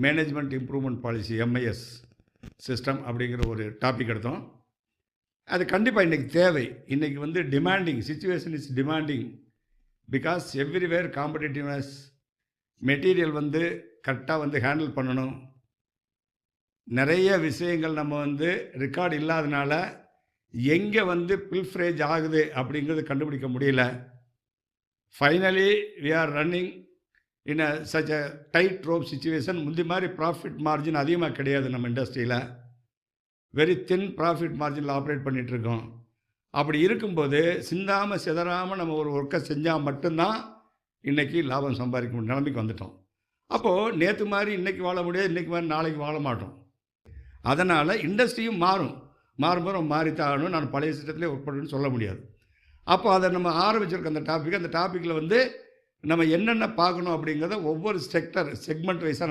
Management improvement policy MIS system அப்படிங்கிற ஒரு topic எடுத்தோம். அது கண்டிப்பாக இன்றைக்கி தேவை. இன்றைக்கி வந்து demanding situation is demanding because everywhere competitiveness, material வந்து கரெக்டாக வந்து ஹேண்டில் பண்ணணும். நிறைய விஷயங்கள் நம்ம வந்து ரெக்கார்டு இல்லாதனால எங்கே வந்து பில்ஃப்ரேஜ் ஆகுது அப்படிங்கிறது கண்டுபிடிக்க முடியல. Finally we are running in a such a tightrope situation. முந்தி மாதிரி ப்ராஃபிட் மார்ஜின் அதிகமாக கிடையாது நம்ம இண்டஸ்ட்ரியில். வெரி தின் ப்ராஃபிட் மார்ஜினில் ஆப்ரேட் பண்ணிகிட்ருக்கோம். அப்படி இருக்கும்போது சிந்தாமல் சிதறாமல் நம்ம ஒரு ஒர்க்கை செஞ்சால் மட்டும்தான் இன்றைக்கி லாபம் சம்பாதிக்க முடியும் நிலைமைக்கு வந்துட்டோம். அப்போது நேற்று மாதிரி இன்றைக்கி வாழ முடியாது, இன்றைக்கி மாதிரி நாளைக்கு வாழ மாட்டோம். அதனால் இண்டஸ்ட்ரியும் மாறும்போது நம்ம மாறித்தான் ஆகணும். நான் பழைய சிஸ்டத்திலே ஒர்க் பண்ணுறேன்னு சொல்ல முடியாது. அப்போ அதை நம்ம ஆரம்பிச்சிருக்க அந்த டாப்பிக்கில் வந்து நம்ம என்னென்ன பார்க்கணும் அப்படிங்கிறத ஒவ்வொரு செக்மெண்ட் வைஸாக